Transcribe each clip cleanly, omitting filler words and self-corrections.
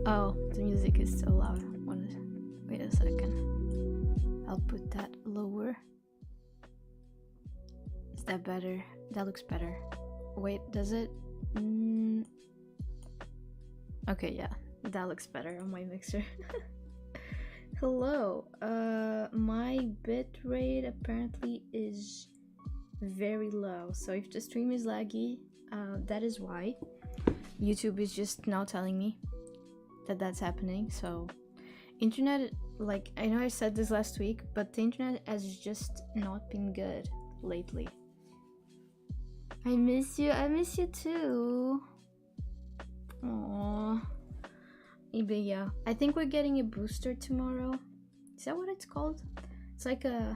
Oh, the music is so loud. Wait a second. I'll put that lower. Is that better? That looks better. Wait, does it? Okay, yeah, that looks better on my mixer. Hello. My bitrate apparently is very low. So if the stream is laggy, that is why. YouTube is just now telling me that that's happening. So internet, like, I know I said this last week, but the internet has just not been good lately. I miss you too. Aww. But yeah, I think we're getting a booster tomorrow. Is that what it's called? It's like I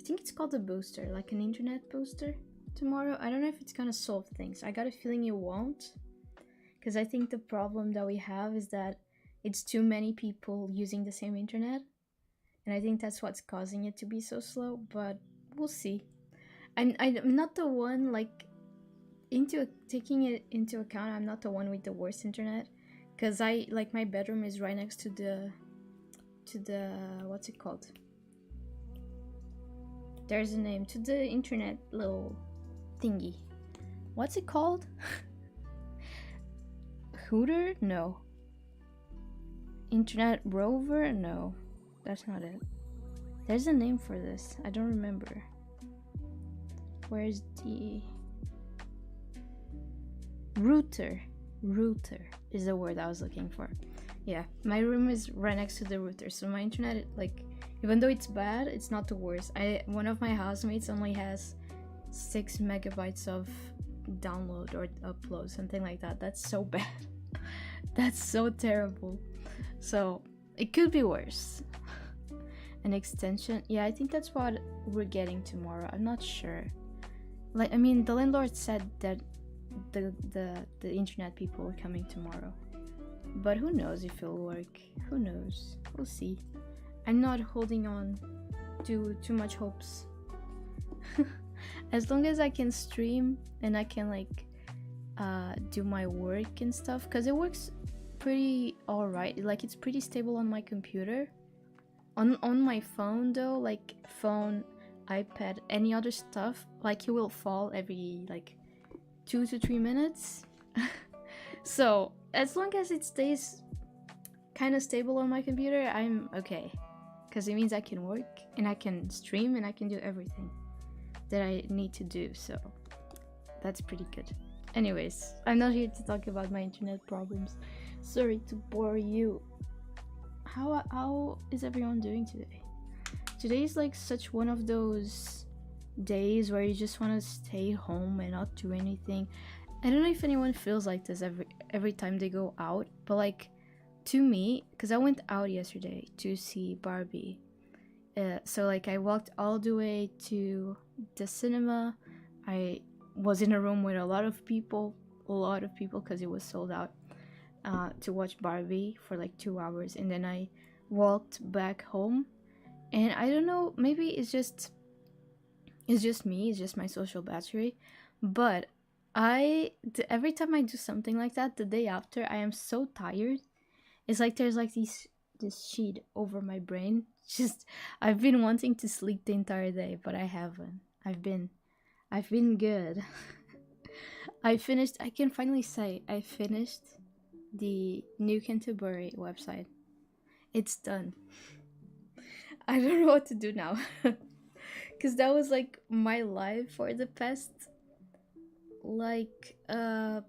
think it's called a booster, like an internet booster tomorrow. I don't know if it's gonna solve things. I got a feeling it won't, because I think the problem that we have is that it's too many people using the same internet, and I think that's what's causing it to be so slow, but we'll see. I'm not the one, like, taking it into account, I'm not the one with the worst internet, because my bedroom is right next to the what's it called? There's a name to the internet little thingy. What's it called? Hooter? No. Internet rover? No, that's not it. There's a name for this. I don't remember. Where's the router? Router is the word I was looking for. Yeah, my room is right next to the router, so my internet, like, even though it's bad, it's not the worst. One of my housemates only has 6 megabytes of download or upload, something like that. That's so bad. That's so terrible. So it could be worse. An extension, yeah, I think that's what we're getting tomorrow. I'm not sure. Like, I mean, the landlord said that the internet people are coming tomorrow, but who knows if it'll work? Who knows? We'll see. I'm not holding on to too much hopes. As long as I can stream and I can, like, do my work and stuff, because it works pretty alright. Like, it's pretty stable on my computer. On my phone though, like phone, iPad, any other stuff, like, it will fall every like 2 to 3 minutes. So as long as it stays kind of stable on my computer, I'm okay, because it means I can work and I can stream and I can do everything that I need to do. So that's pretty good. Anyways, I'm not here to talk about my internet problems. Sorry to bore you. How is everyone doing today? Today is like such one of those days where you just want to stay home and not do anything. I don't know if anyone feels like this every time they go out, but like, to me, because I went out yesterday to see Barbie, so like I walked all the way to the cinema. I was in a room with a lot of people because it was sold out, to watch Barbie for like 2 hours, and then I walked back home. And I don't know, maybe it's just me, it's just my social battery, but every time I do something like that, the day after, I am so tired. It's like there's like this sheet over my brain. Just, I've been wanting to sleep the entire day, but I haven't. I've been good. I can finally say I finished the New Canterbury website. It's done. I don't know what to do now. Because that was like my life for the past like 9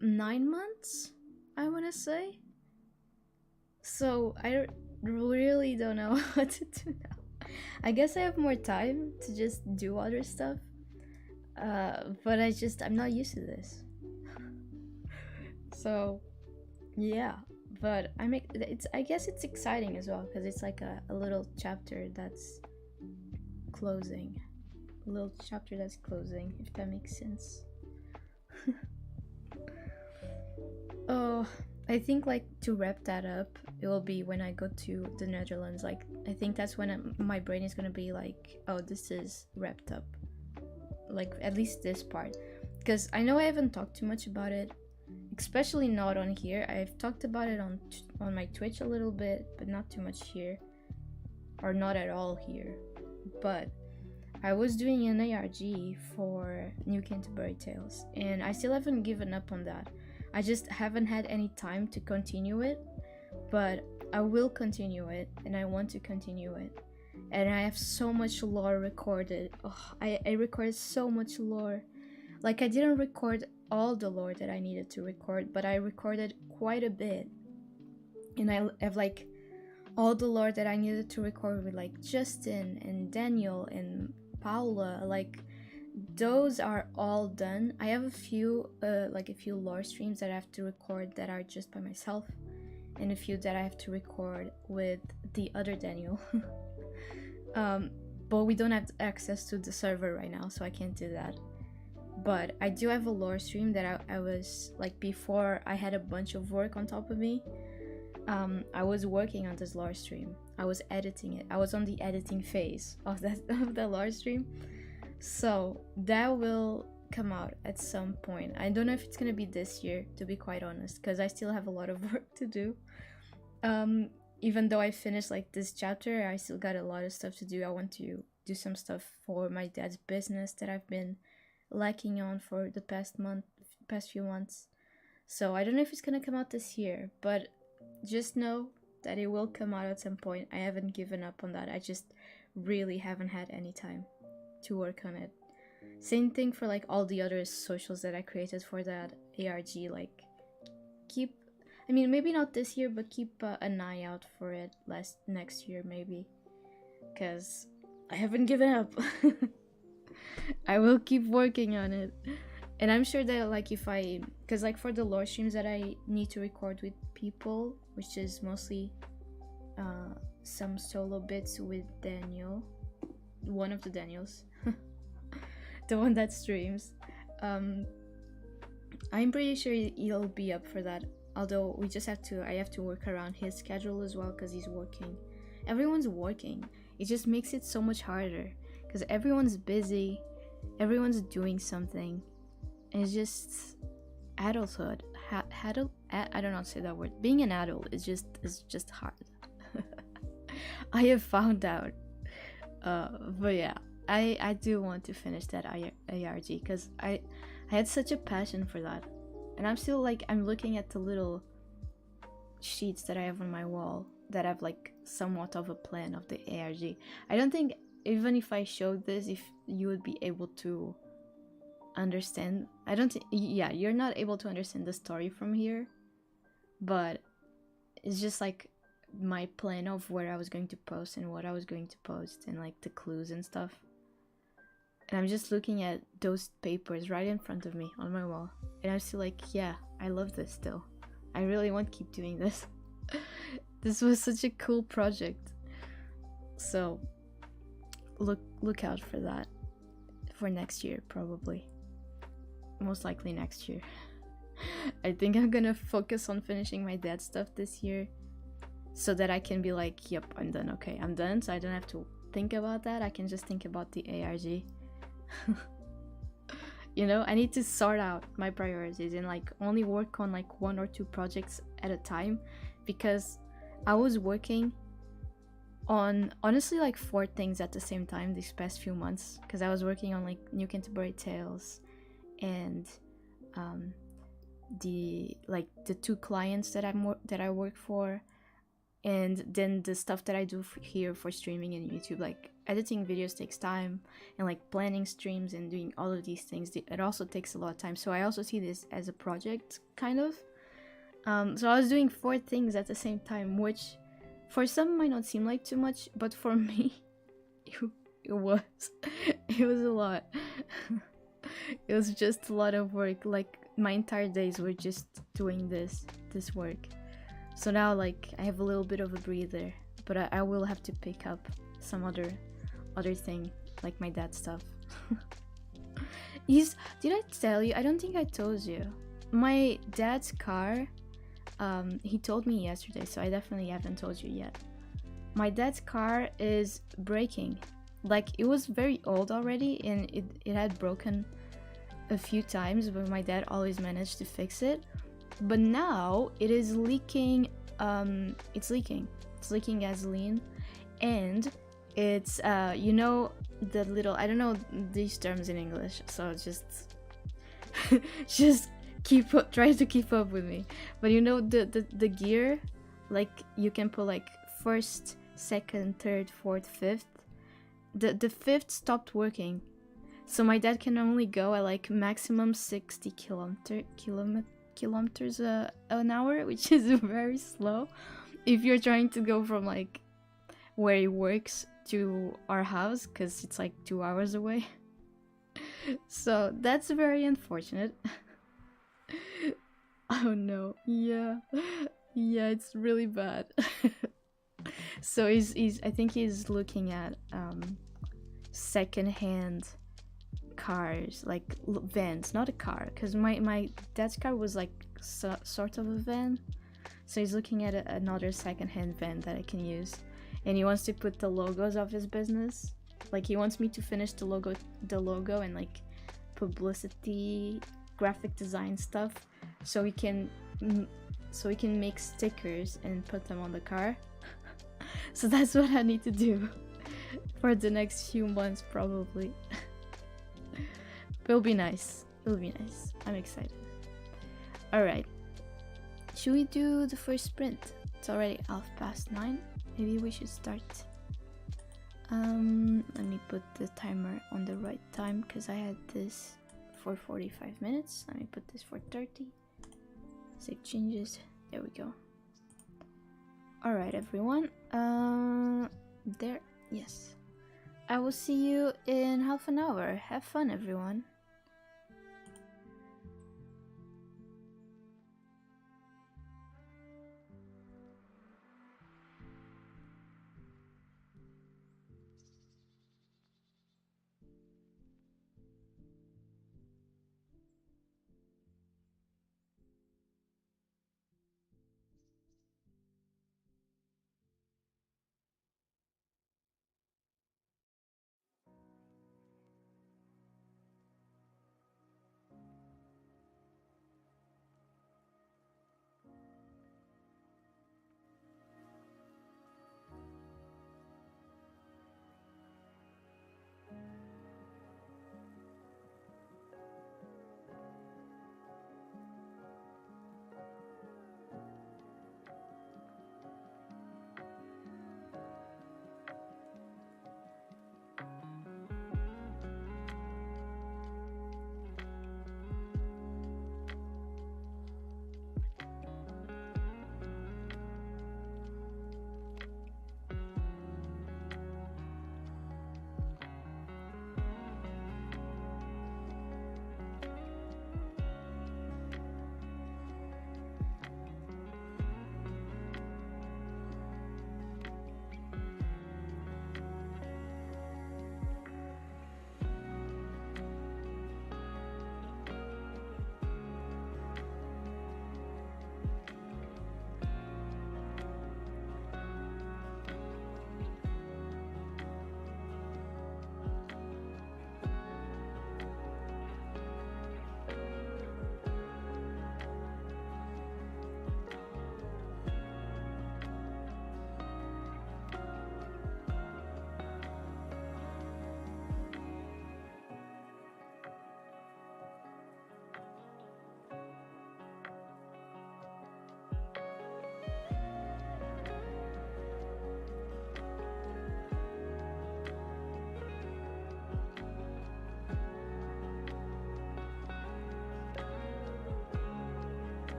months, I want to say. So I really don't know what to do now. I guess I have more time to just do other stuff, but I'm not used to this. So yeah, but I guess it's exciting as well, because it's like a little chapter that's closing. A little chapter that's closing, if that makes sense. Oh, I think, like, to wrap that up, it will be when I go to the Netherlands. Like, I think that's when my brain is gonna be like, oh, this is wrapped up, like, at least this part, because I know I haven't talked too much about it, especially not on here. I've talked about it on my Twitch a little bit, but not too much here, or not at all here. But I was doing an ARG for New Canterbury Tales, and I still haven't given up on that. I just haven't had any time to continue it, but I will continue it, and I want to continue it. And I have so much lore recorded. Oh, I recorded so much lore. Like, I didn't record all the lore that I needed to record, but I recorded quite a bit. And I have like all the lore that I needed to record with like Justin and Daniel and Paula. Like, those are all done. I have a few lore streams that I have to record that are just by myself, and a few that I have to record with the other Daniel. But we don't have access to the server right now, so I can't do that. But I do have a lore stream that I was like, before I had a bunch of work on top of me. I was working on this lore stream. I was editing it. I was on the editing phase of the lore stream. So that will come out at some point. I don't know if it's gonna be this year, to be quite honest, because I still have a lot of work to do. Even though I finished like this chapter, I still got a lot of stuff to do. I want to do some stuff for my dad's business that I've been lacking on for the past few months. So I don't know if it's gonna come out this year, but just know that it will come out at some point. I haven't given up on that. I just really haven't had any time to work on it. Same thing for like all the other socials that I created for that ARG. Like, maybe not this year, but keep an eye out for it next year maybe, because I haven't given up. I will keep working on it. And I'm sure that like because like for the lore streams that I need to record with people, which is mostly some solo bits with Daniel, one of the Daniels, the one that streams, I'm pretty sure he'll be up for that. Although I have to work around his schedule as well, because he's working. Everyone's working. It just makes it so much harder, because everyone's busy, everyone's doing something, and it's just adulthood. I don't know how to say that word. Being an adult is just hard. I have found out. But yeah, I do want to finish that ARG, because I had such a passion for that. And I'm still like, I'm looking at the little sheets that I have on my wall that have like somewhat of a plan of the ARG. I don't think, even if I showed this, if you would be able to understand. I don't think, yeah, you're not able to understand the story from here, but it's just like my plan of where I was going to post and what I was going to post, and like the clues and stuff. And I'm just looking at those papers right in front of me on my wall, and I'm still like, yeah, I love this still. I really want to keep doing this. This was such a cool project. So look out for that for next year, probably. Most likely next year. I think I'm gonna focus on finishing my dad stuff this year, so that I can be like, yep, I'm done. Okay, I'm done, so I don't have to think about that. I can just think about the ARG. You know, I need to sort out my priorities and like only work on like 1 or 2 projects at a time, because I was working on honestly like 4 things at the same time these past few months, because I was working on like New Canterbury Tales and the 2 clients that I work for, and then the stuff that I do here for streaming and YouTube. Like, editing videos takes time, and like planning streams and doing all of these things, it also takes a lot of time. So I also see this as a project, kind of. So I was doing 4 things at the same time, which for some might not seem like too much, but for me it was a lot. It was just a lot of work. Like, my entire days were just doing this work. So now like I have a little bit of a breather, but I will have to pick up some other thing, like my dad's stuff. Did I tell you? I don't think I told you. My dad's car, he told me yesterday, so I definitely haven't told you yet. My dad's car is breaking. Like, it was very old already, and it had broken a few times, but my dad always managed to fix it. but now it is leaking. It's leaking. It's leaking gasoline, and it's you know, the little, I don't know these terms in English, so just just try to keep up with me. But you know, the gear, like you can put like first, second, third, fourth, fifth. The fifth stopped working, so my dad can only go at like maximum 60 kilometers an hour, which is very slow if you're trying to go from like where he works to our house, because it's like 2 hours away. So that's very unfortunate. Oh no, yeah, yeah, it's really bad. So he's I think he's looking at secondhand cars, like vans, not a car, because my dad's car was like sort of a van. So he's looking at another secondhand van that I can use, and he wants to put the logos of his business. Like he wants me to finish the logo and like publicity, graphic design stuff, so we can make stickers and put them on the car. So that's what I need to do for the next few months, probably. It'll be nice. It'll be nice. I'm excited. All right. Should we do the first sprint? It's already 9:30. Maybe we should start. Let me put the timer on the right time, because I had this for 45 minutes. Let me put this for 30. Save changes. There we go. All right, everyone. There. Yes. I will see you in half an hour. Have fun, everyone.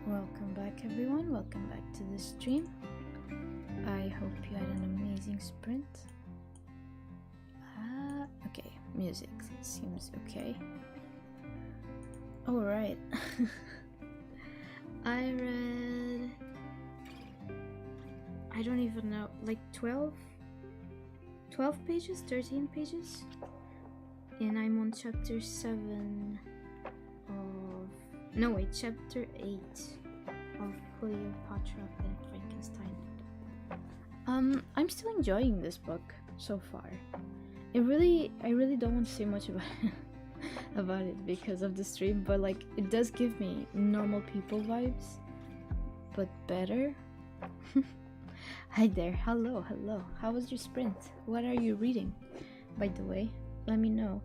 Welcome back, everyone. Welcome back to the stream. I hope you had an amazing sprint. Okay, music seems okay. Alright. I read, I don't even know, like 12 pages, 13 pages, and I'm on chapter 7 of, no wait, chapter 8 of Cleopatra and Frankenstein. I'm still enjoying this book so far. I really don't want to say much about it because of the stream, but like it does give me normal people vibes, but better. Hi there, hello. How was your sprint? What are you reading, by the way? Let me know.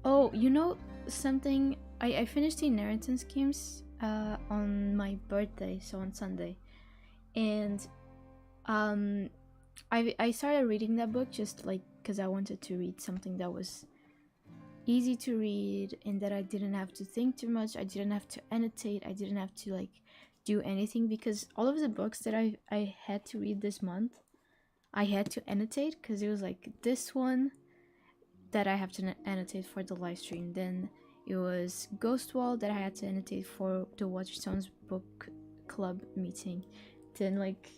Oh, you know something? I finished the Inheritance Games on my birthday, so on Sunday, and I started reading that book just like because I wanted to read something that was easy to read and that I didn't have to think too much. I didn't have to annotate. I didn't have to like do anything, because all of the books that I had to read this month, I had to annotate, because it was like this one that I have to annotate for the live stream. Then it was Ghostwall that I had to annotate for the Waterstones book club meeting. Then like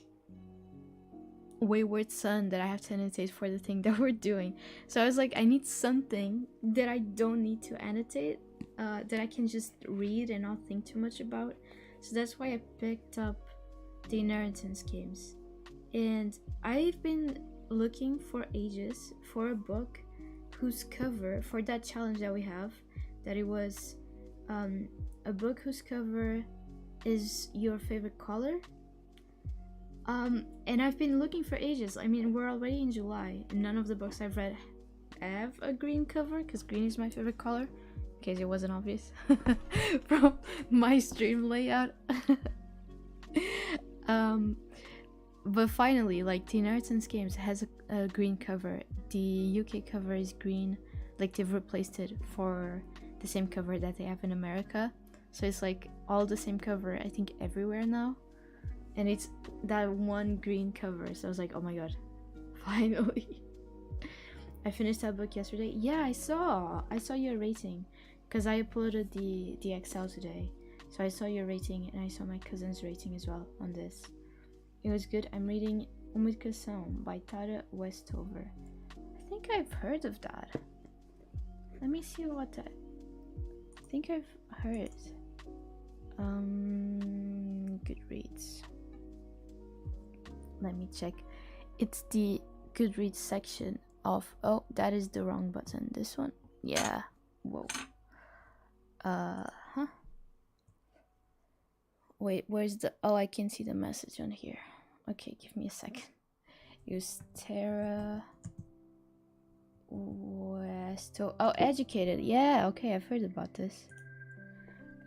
Wayward Son that I have to annotate for the thing that we're doing. So I was like, I need something that I don't need to annotate, that I can just read and not think too much about. So that's why I picked up the Inheritance Games. And I've been looking for ages for a book whose cover, for that challenge that we have, that it was a book whose cover is your favorite color. And I've been looking for ages. I mean, we're already in July, and none of the books I've read have a green cover, because green is my favorite color, in case it wasn't obvious from my stream layout. But finally, like, Teen Arts and Schemes has a green cover. The UK cover is green, like they've replaced it for the same cover that they have in America. So it's like all the same cover, I think, everywhere now. And it's that one green cover. So I was like, oh my god, finally. I finished that book yesterday. Yeah, I saw your rating, because I uploaded the Excel today. So I saw your rating, and I saw my cousin's rating as well on this. It was good. I'm reading Umidkação by Tara Westover. I think I've heard of that. Let me see what that... I think I've heard. Goodreads. Let me check. It's the Goodreads section of... Oh, that is the wrong button. This one? Yeah. Whoa. Wait, where's the... Oh, I can see the message on here. Okay, give me a second. Use Tara Westover. Oh, Educated. Yeah, okay, I've heard about this.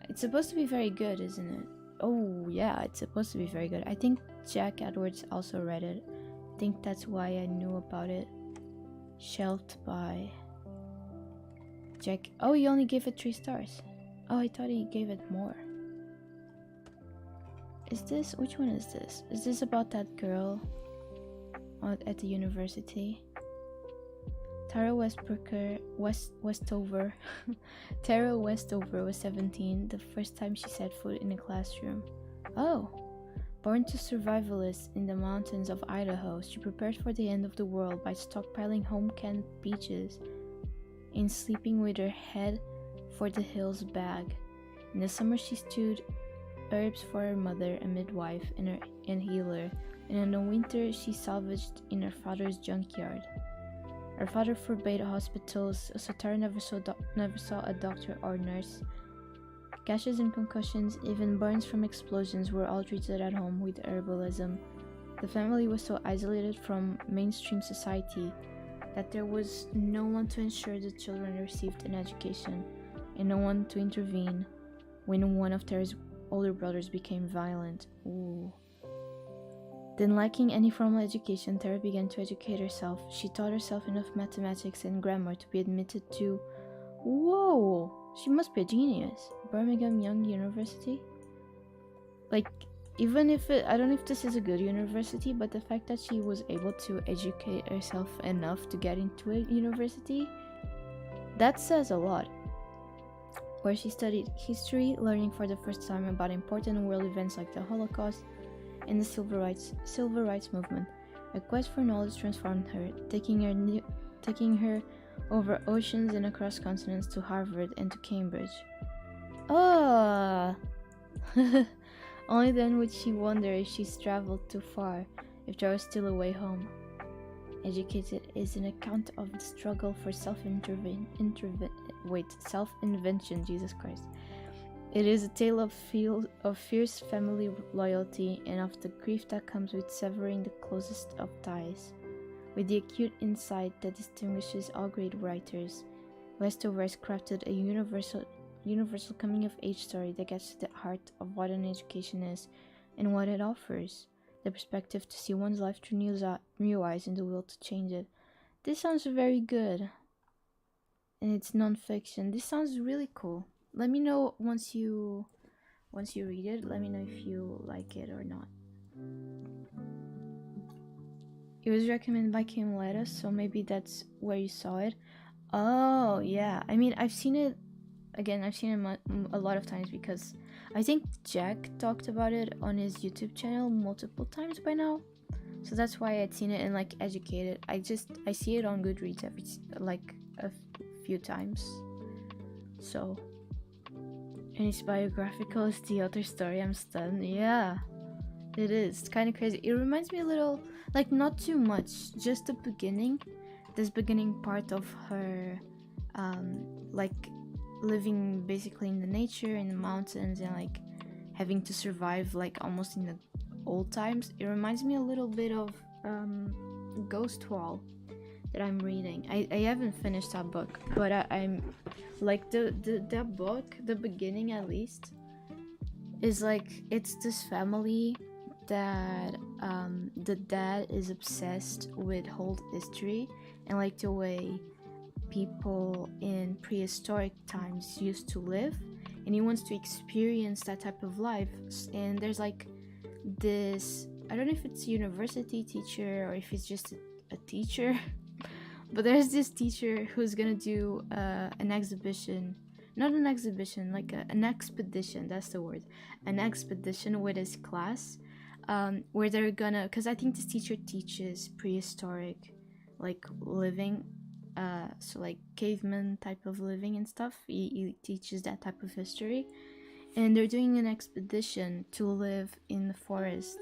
It's supposed to be very good, isn't it? Oh, yeah, it's supposed to be very good. I think Jack Edwards also read it. I think that's why I knew about it. Shelved by Jack. Oh, he only gave it 3 stars. Oh, I thought he gave it more. Is this... Which one is this? Is this about that girl at the university? Tara Westover. Tara Westover was 17 the first time she set foot in a classroom. Oh. Born to survivalists in the mountains of Idaho, she prepared for the end of the world by stockpiling home-canned peaches and sleeping with her head for the hills bag. In the summer, she stewed herbs for her mother, a midwife and healer, and in the winter, she salvaged in her father's junkyard. Her father forbade hospitals, so Tara never saw a doctor or nurse. Gashes and concussions, even burns from explosions, were all treated at home with herbalism. The family was so isolated from mainstream society that there was no one to ensure the children received an education, and no one to intervene when one of Tara's older brothers became violent. Ooh. Then, lacking any formal education, Tara began to educate herself. She taught herself enough mathematics and grammar to be admitted to... Whoa! She must be a genius. Birmingham Young University? Like, even if it... I don't know if this is a good university, but the fact that she was able to educate herself enough to get into a university, that says a lot. Where she studied history, learning for the first time about important world events like the Holocaust and the Civil Rights Movement. A quest for knowledge transformed her, taking her over oceans and across continents to Harvard and to Cambridge. Ah! Only then would she wonder if she's traveled too far, if there was still a way home. Educated is an account of the struggle for self-invention, Jesus Christ. It is a tale of fierce family loyalty and of the grief that comes with severing the closest of ties. With the acute insight that distinguishes all great writers, Westover has crafted a universal coming-of-age story that gets to the heart of what an education is and what it offers. The perspective to see one's life through new eyes and the will to change it. This sounds very good. And it's non-fiction. This sounds really cool. Let me know once you read it. Let me know if you like it or not. It was recommended by Kim Letta, so maybe that's where you saw it. Oh, yeah. I mean, I've seen it... Again, I've seen it a lot of times because I think Jack talked about it on his YouTube channel multiple times by now. So that's why I'd seen it and like educated. I see it on Goodreads a few times. So, and it's biographical. It's the other story. I'm stunned. Yeah, it is. It's kind of crazy. It reminds me a little, like not too much, just the beginning. This beginning part of her, like living basically in the nature, in the mountains, and like having to survive like almost in the old times. It reminds me a little bit of Ghost Wall that I'm reading. I haven't finished that book, but I'm like that book, the beginning at least, is like it's this family that the dad is obsessed with old history and like the way people in prehistoric times used to live, and he wants to experience that type of life. And there's like this, I don't know if it's a university teacher or if it's just a teacher but there's this teacher who's gonna do an exhibition, not an exhibition, like an expedition, that's the word, an expedition with his class, where they're gonna, because I think this teacher teaches prehistoric like living, so like caveman type of living and stuff. He teaches that type of history, and they're doing an expedition to live in the forest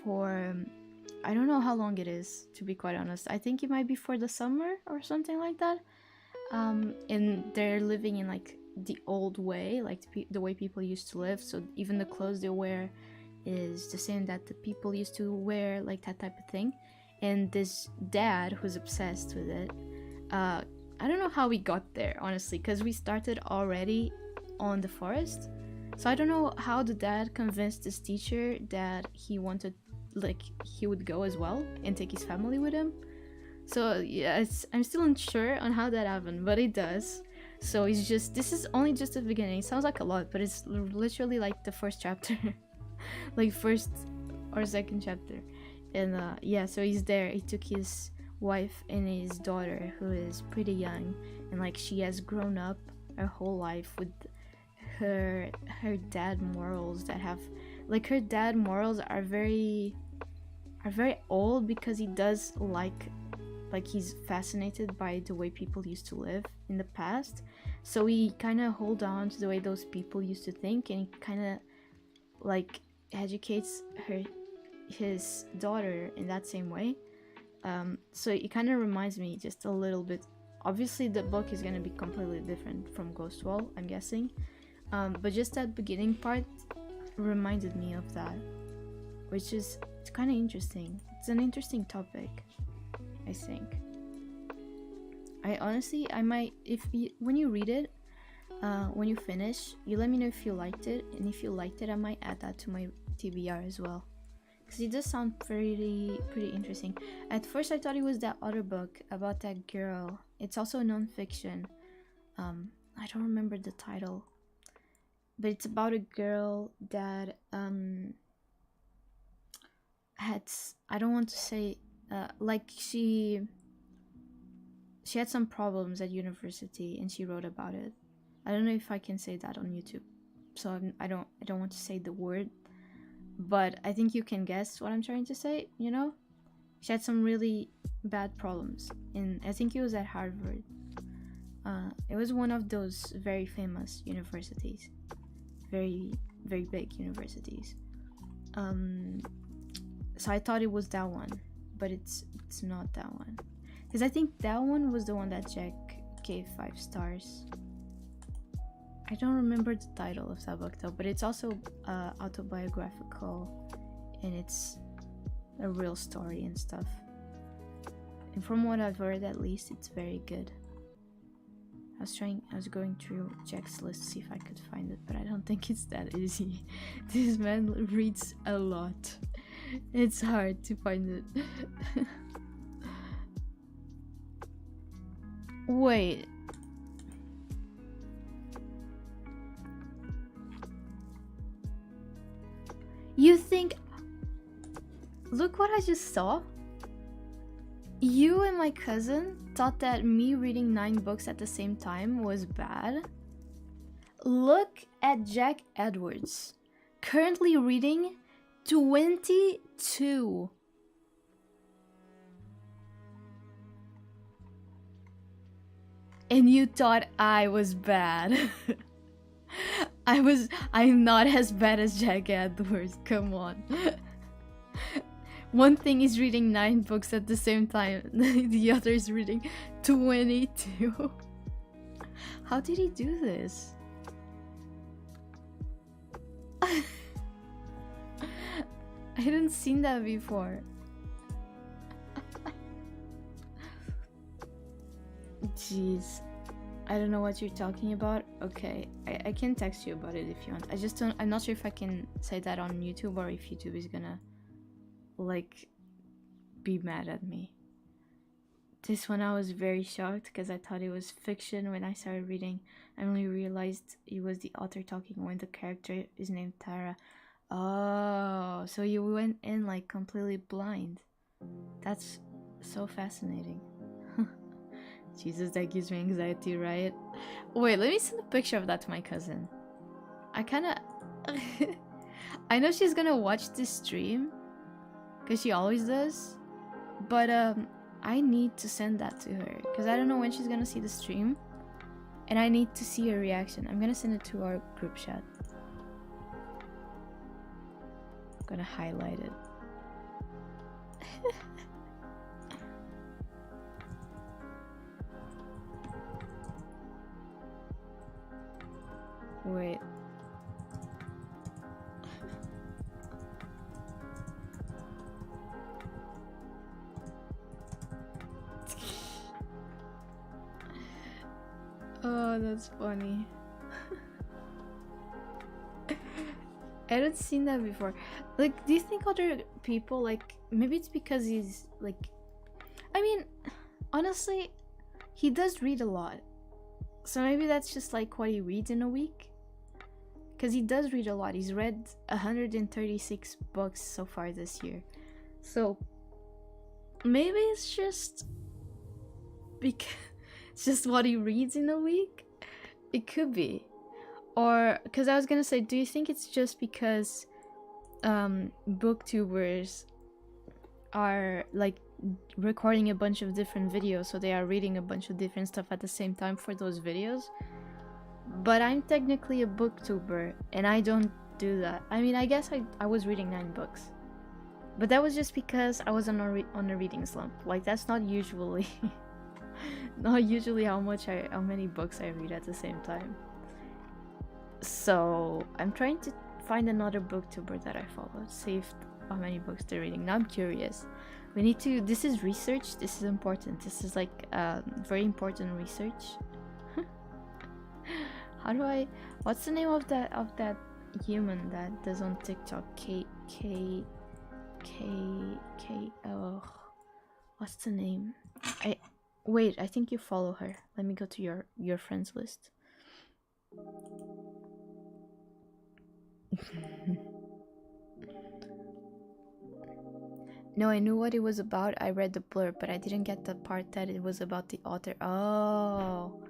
for I don't know how long it is, to be quite honest. I think it might be for the summer or something like that. And they're living in like the old way, like the way people used to live. So even the clothes they wear is the same that the people used to wear, like that type of thing. And this dad who's obsessed with it, I don't know how we got there, honestly, because we started already on the forest. So I don't know how the dad convinced this teacher that he wanted, like, he would go as well and take his family with him. So yeah, I'm still unsure on how that happened, but it does. So it's just, this is only just the beginning. It sounds like a lot, but it's literally like the first chapter, like first or second chapter. And yeah, so he's there. He took his wife and his daughter, who is pretty young, and like she has grown up her whole life with her dad morals that have, like, her dad morals are very old, because he does like he's fascinated by the way people used to live in the past. So he kind of hold on to the way those people used to think, and he kind of like educates his daughter in that same way. So it kind of reminds me just a little bit. Obviously the book is going to be completely different from Ghost Wall, I'm guessing, but just that beginning part reminded me of that, which is, it's kind of interesting. It's an interesting topic, I think. I honestly, I might, when you read it, when you finish, you let me know if you liked it, and if you liked it, I might add that to my TBR as well, because it does sound pretty interesting. At first I thought it was that other book about that girl. It's also non-fiction. I don't remember the title, but it's about a girl that had, I don't want to say, like she had some problems at university and she wrote about it. I don't know if I can say that on YouTube, so I don't want to say the word, but I think you can guess what I'm trying to say, you know? She had some really bad problems, and I think it was at Harvard. It was one of those very famous universities, very big universities. So I thought it was that one, but it's not that one, because I think that one was the one that Jack gave 5 stars. I don't remember the title of that book though, but it's also autobiographical, and it's a real story and stuff. And from what I've heard, at least, it's very good. I was going through Jack's list to see if I could find it, but I don't think it's that easy. This man reads a lot. It's hard to find it. Wait. You think... Look what I just saw. You and my cousin thought that me reading 9 books at the same time was bad. Look at Jack Edwards, currently reading 22. And you thought I was bad. I'm not as bad as Jack Edwards, come on. One thing is reading 9 books at the same time, the other is reading 22. How did he do this? I hadn't seen that before. Jeez. I don't know what you're talking about. Okay, I can text you about it if you want. I just don't. I'm not sure if I can say that on YouTube or if YouTube is gonna, like, be mad at me. This one I was very shocked because I thought it was fiction when I started reading. I only realized it was the author talking when the character is named Tara. Oh, so you went in like completely blind. That's so fascinating. Jesus, that gives me anxiety, right? Wait, let me send a picture of that to my cousin. I kinda... I know she's gonna watch this stream, because she always does. But, I need to send that to her, because I don't know when she's gonna see the stream. And I need to see her reaction. I'm gonna send it to our group chat. I'm gonna highlight it. Wait. Oh, that's funny. I haven't seen that before. Like, do you think other people, like, maybe it's because he's, like... I mean, honestly, he does read a lot. So maybe that's just, like, what he reads in a week. Because he does read a lot. He's read 136 books so far this year. So, maybe it's just... because it's just what he reads in a week? It could be. Or, because I was gonna say, do you think it's just because booktubers are, like, recording a bunch of different videos, so they are reading a bunch of different stuff at the same time for those videos? But I'm technically a booktuber, and I don't do that. I mean, I guess I was reading 9 books. But that was just because I was on a reading slump. Like, that's not usually... not usually how many books I read at the same time. So, I'm trying to find another booktuber that I follow. See how many books they're reading. Now I'm curious. We need to... This is research. This is important. This is, like, very important research. How do I... What's the name of that human that does on TikTok? Oh, what's the name? Wait, I think you follow her. Let me go to your friends list. No, I knew what it was about. I read the blurb, but I didn't get the part that it was about the author. Oh,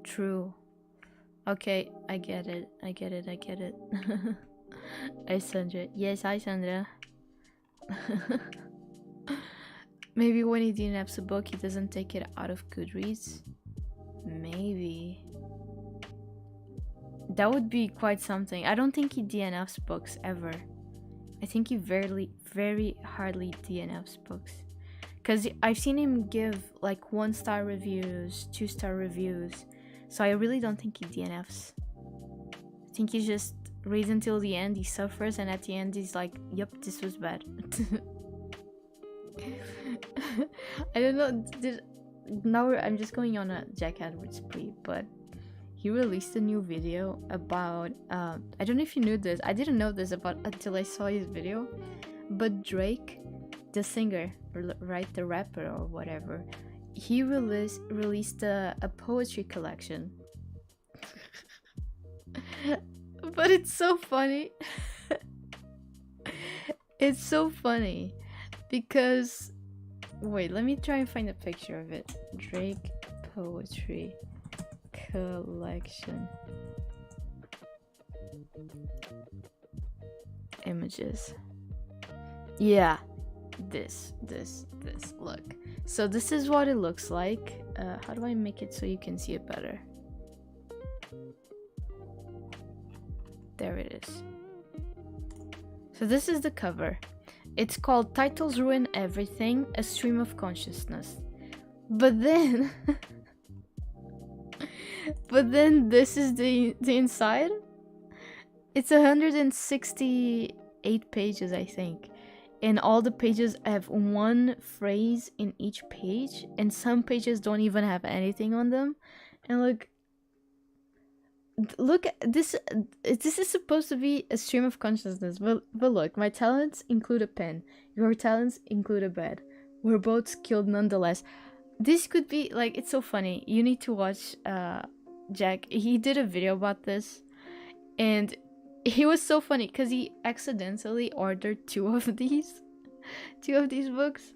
true. Okay, I get it. Hi, Sandra. Yes, hi, Sandra. Maybe when he DNFs a book, he doesn't take it out of Goodreads. Maybe. That would be quite something. I don't think he DNFs books ever. I think he very hardly DNFs books. Because I've seen him give like 1-star reviews, 2-star reviews. So I really don't think he DNFs. I think he just reads until the end, he suffers, and at the end he's like, yep, this was bad. I don't know, now I'm just going on a Jack Edwards spree, but he released a new video about, I don't know if you knew this, I didn't know this until I saw his video, but Drake, the singer, right, the rapper or whatever, he released a poetry collection. But it's so funny. It's so funny because, wait, let me try and find a picture of it. Drake poetry collection images. Yeah, this look. So this is what it looks like. How do I make it so you can see it better? There it is. So this is the cover. It's called Titles Ruin Everything, A Stream of Consciousness. But then But then this is the inside. It's 168 pages, I think. And all the pages have one phrase in each page, and some pages don't even have anything on them. And look this. This is supposed to be a stream of consciousness, but look, my talents include a pen. Your talents include a bed. We're both skilled nonetheless. This could be like, it's so funny. You need to watch Jack. He did a video about this, and he was so funny because he accidentally ordered two of these books.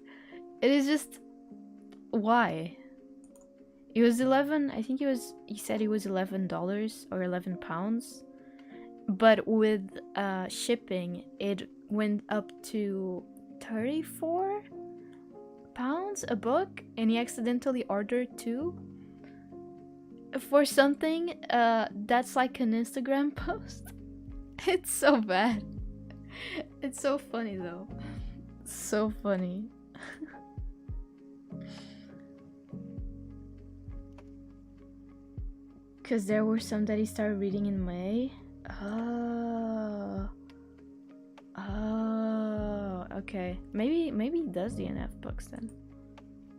It is just, why? It was 11, I think he said it was $11 or 11 pounds. But with shipping, it went up to 34 pounds a book, and he accidentally ordered two for something that's like an Instagram post. It's so bad. It's so funny though. So funny. Because there were some that he started reading in May. Oh, okay. Maybe he does DNF books then.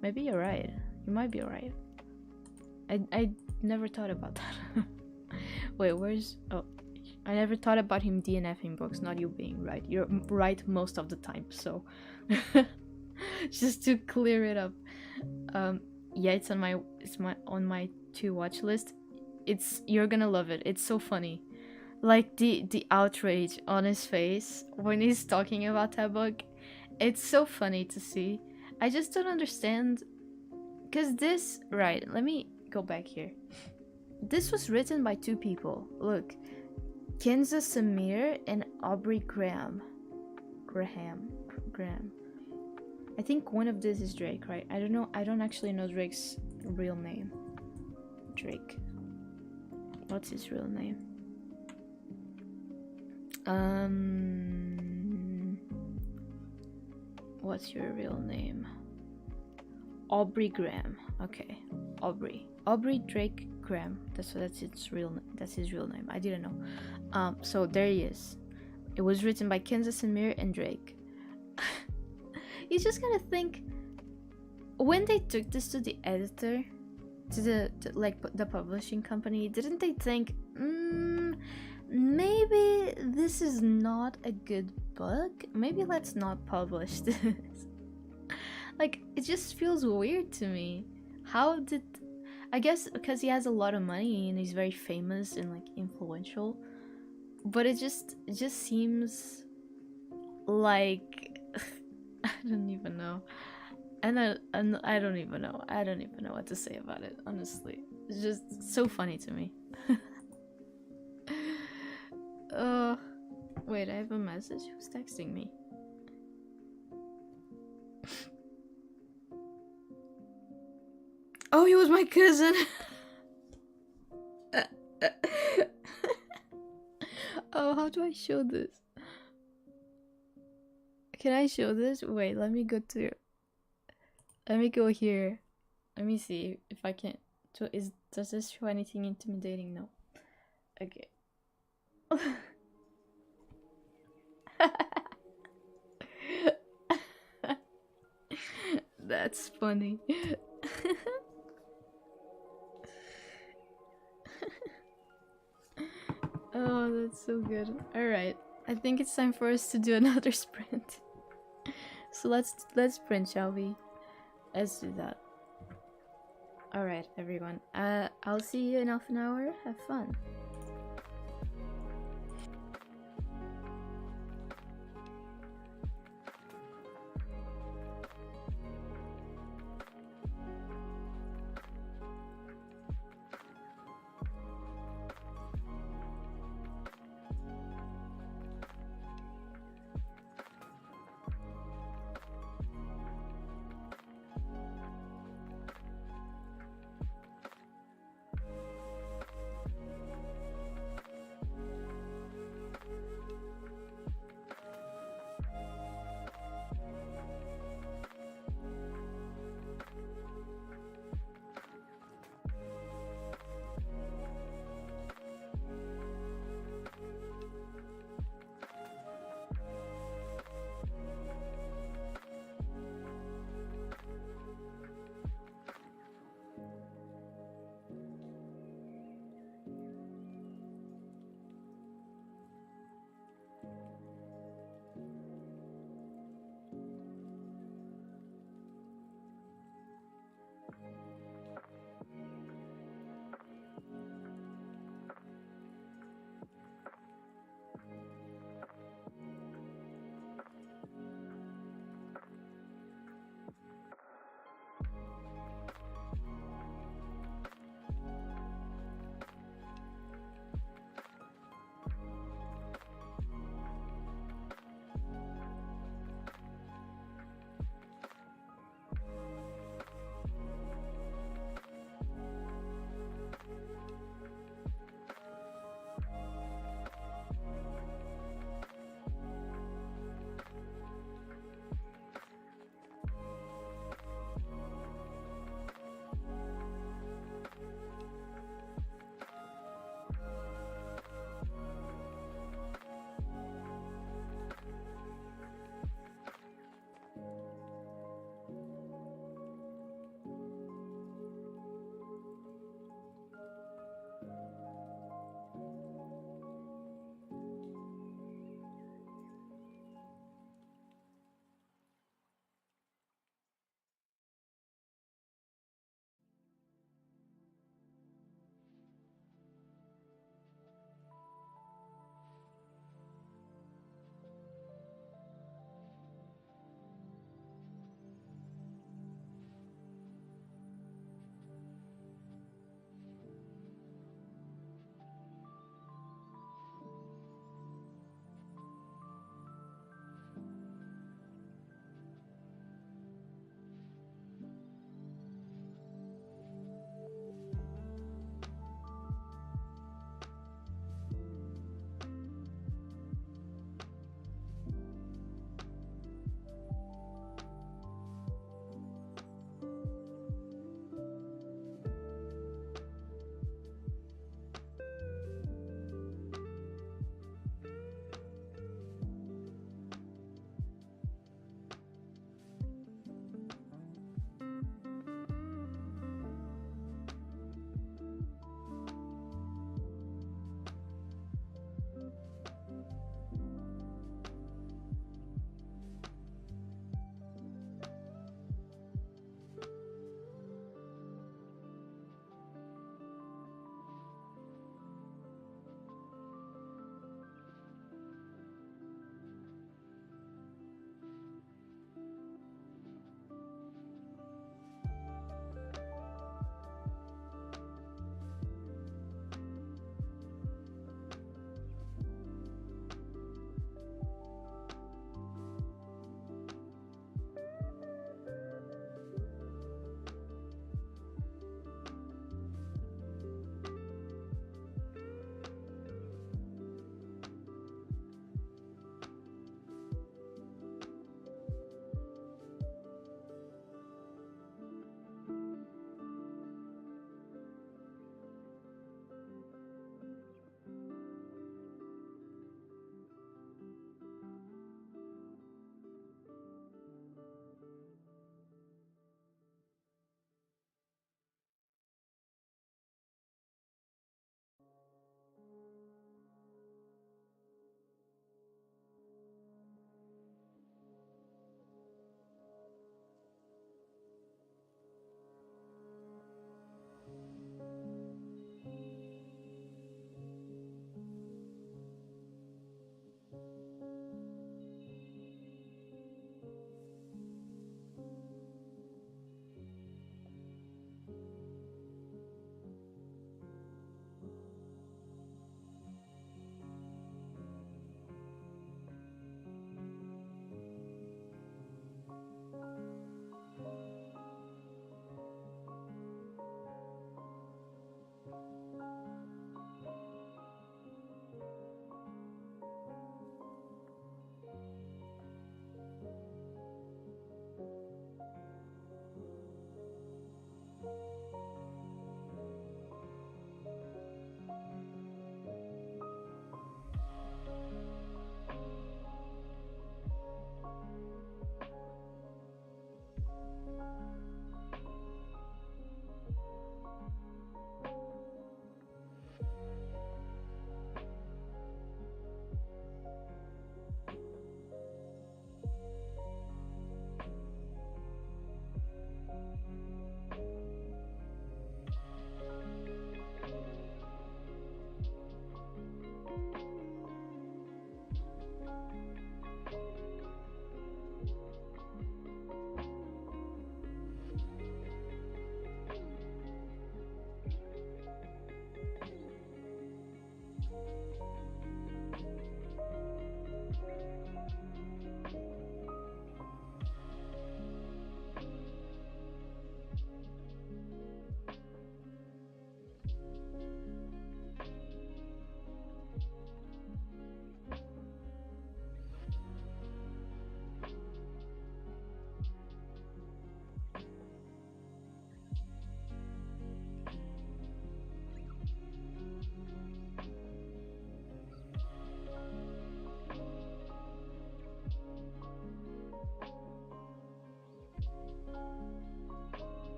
Maybe you're right. You might be right. I never thought about that. Wait, where's... Oh, I never thought about him DNFing books, not you being right. You're right most of the time, so... Just to clear it up. Yeah, it's on my to watch list. You're gonna love it. It's so funny. Like the outrage on his face when he's talking about that book. It's so funny to see. I just don't understand, because this, right, let me go back here. This was written by two people. Look, Kenza Samir and Aubrey Graham. I think one of this is Drake, right? I don't know. I don't actually know Drake's real name. Drake. What's his real name? What's your real name? Aubrey Graham. Okay, Aubrey Drake Graham. That's his real name. I didn't know. So there he is. It was written by Kenza Samir and Drake. You just gotta think, when they took this to the editor, to the publishing company, didn't they think, maybe this is not a good book? Maybe let's not publish this. Like, it just feels weird to me. I guess because he has a lot of money and he's very famous and like influential, but it just seems like I don't even know. And I don't even know. I don't even know what to say about it, honestly. It's just so funny to me. Wait, I have a message. Who's texting me? Oh, he was my cousin. Oh, how do I show this? Can I show this? Wait, let me go here. Let me see if I can. Does this show anything intimidating? No. Okay. That's funny. Oh, that's so good. Alright. I think it's time for us to do another sprint. So let's sprint, shall we? Let's do that. Alright, everyone. I'll see you in half an hour. Have fun.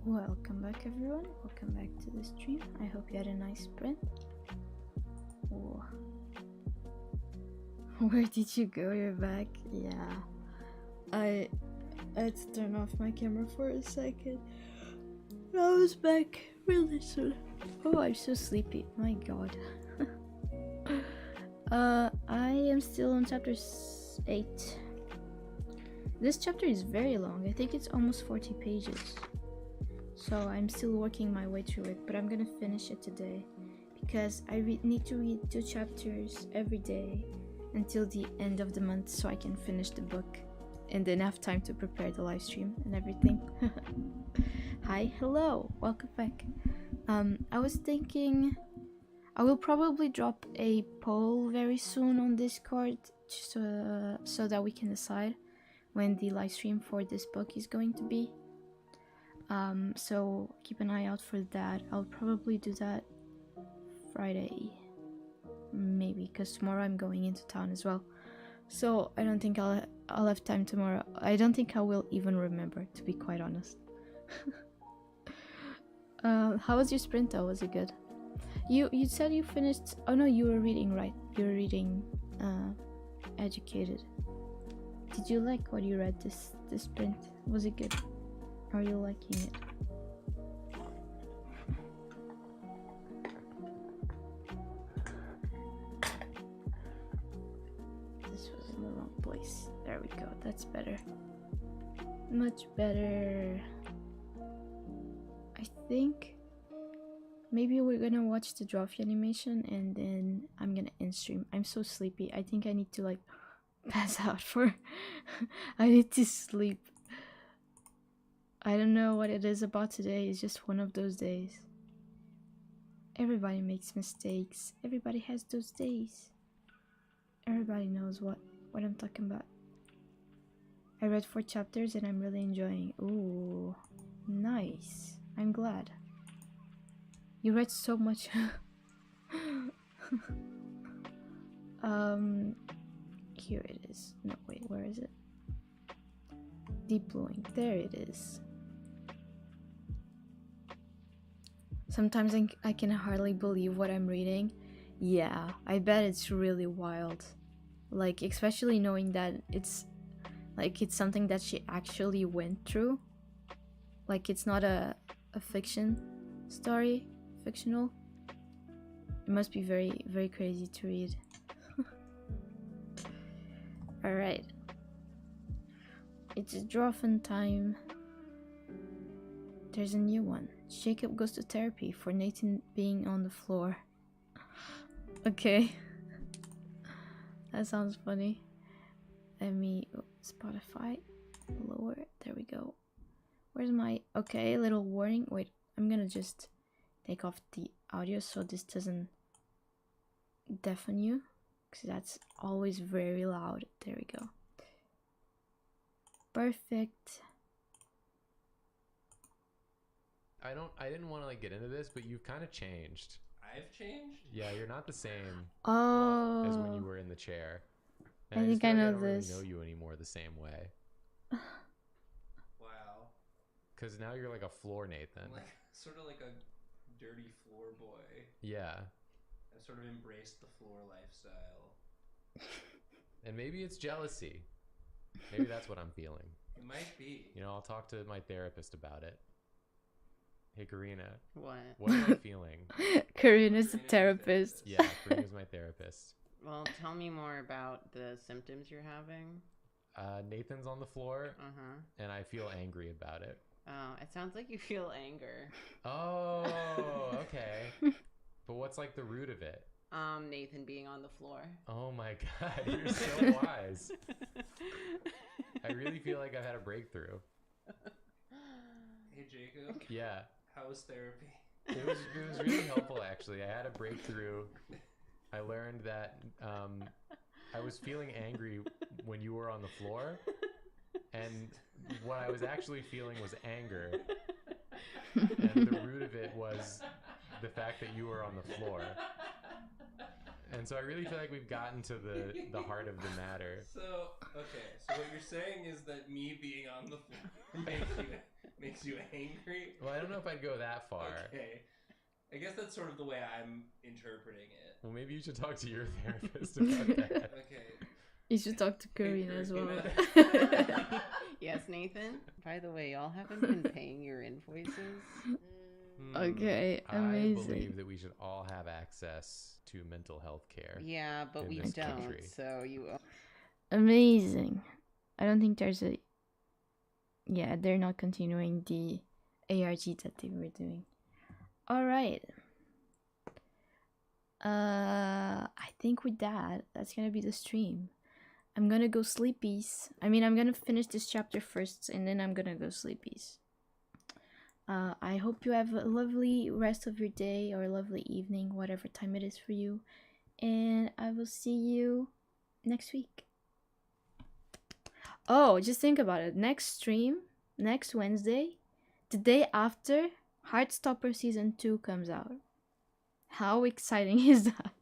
Welcome back, everyone. Welcome back to the stream. I hope you had a nice sprint. Whoa. Where did you go? You're back? Yeah. I had to turn off my camera for a second. I was back really soon. Oh, I'm so sleepy. My god. I am still on chapter 8. This chapter is very long. I think it's almost 40 pages. So I'm still working my way through it, but I'm gonna finish it today because I need to read 2 chapters every day until the end of the month so I can finish the book and then have time to prepare the live stream and everything. Hi, hello, welcome back. I was thinking I will probably drop a poll very soon on Discord so that we can decide when the live stream for this book is going to be. So keep an eye out for that. I'll probably do that Friday, maybe, because tomorrow I'm going into town as well. So I don't think I'll have time tomorrow. I don't think I will even remember, to be quite honest. How was your sprint though? Was it good? You said you finished. Oh no, you were reading, right? You were reading Educated. Did you like what you read this sprint? Was it good? Are you liking it? This was in the wrong place. There we go. That's better. Much better. I think maybe we're gonna watch the Drawfee animation and then I'm gonna end stream. I'm so sleepy. I think I need to like pass out for I need to sleep. I don't know what it is about today. It's just one of those days. Everybody makes mistakes. Everybody has those days. Everybody knows what I'm talking about. I read 4 chapters and I'm really enjoying. Ooh, nice. I'm glad. You read so much. Here it is. No, wait, where is it? Deep Bluing. There it is. Sometimes I can hardly believe what I'm reading. Yeah, I bet it's really wild. Like, especially knowing that it's something that she actually went through. Like, it's not a fiction story, fictional. It must be very, very crazy to read. Alright. It's Drawfee time. There's a new one. Jacob goes to therapy for Nathan being on the floor. Okay. That sounds funny. Let me... Spotify. Lower. There we go. Where's my... Okay, little warning. Wait, I'm gonna just take off the audio so this doesn't deafen you. Because that's always very loud. There we go. Perfect. I didn't want to like get into this, but you've kind of changed. I've changed? Yeah, you're not the same Oh. as when you were in the chair. And I think I know don't this. Really know you anymore the same way. Wow. Because now you're like a floor Nathan. I'm like sort of like a dirty floor boy. Yeah. I've sort of embraced the floor lifestyle. And maybe it's jealousy. Maybe that's what I'm feeling. It might be. You know, I'll talk to my therapist about it. Hey, Karina. What? What am I feeling? Karina's a therapist. Yeah, Karina's my therapist. Well, tell me more about the symptoms you're having. Nathan's on the floor, and I feel angry about it. Oh, it sounds like you feel anger. Oh, okay. But what's like the root of it? Nathan being on the floor. Oh my god, you're so wise. I really feel like I've had a breakthrough. Hey, Jacob. Yeah. How was therapy? It was really helpful, actually. I had a breakthrough. I learned that I was feeling angry when you were on the floor, and what I was actually feeling was anger. And the root of it was the fact that you were on the floor. And so I really feel like we've gotten to the heart of the matter. So, okay. So what you're saying is that me being on the floor makes you angry. Well, I don't know if I'd go that far. Okay. I guess that's sort of the way I'm interpreting it. Well, maybe you should talk to your therapist about that. Okay. You should talk to Karina as well. Karina. Yes, Nathan. By the way, y'all haven't been paying your invoices. Okay, I amazing. believe that we should all have access to mental health care. Yeah, but In we this don't. country. So you. Amazing. I don't think there's a. Yeah, they're not continuing the ARG that they were doing. All right. I think with that, that's gonna be the stream. I'm gonna go sleepies. I mean, I'm gonna finish this chapter first, and then I'm gonna go sleepies. I hope you have a lovely rest of your day or a lovely evening, whatever time it is for you. And I will see you next week. Oh, just think about it. Next stream, next Wednesday, the day after Heartstopper Season 2 comes out. How exciting is that?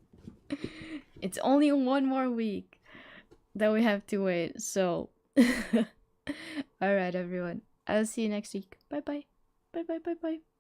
It's only one more week that we have to wait. So, alright, everyone. I'll see you next week. Bye bye. Bye bye bye bye.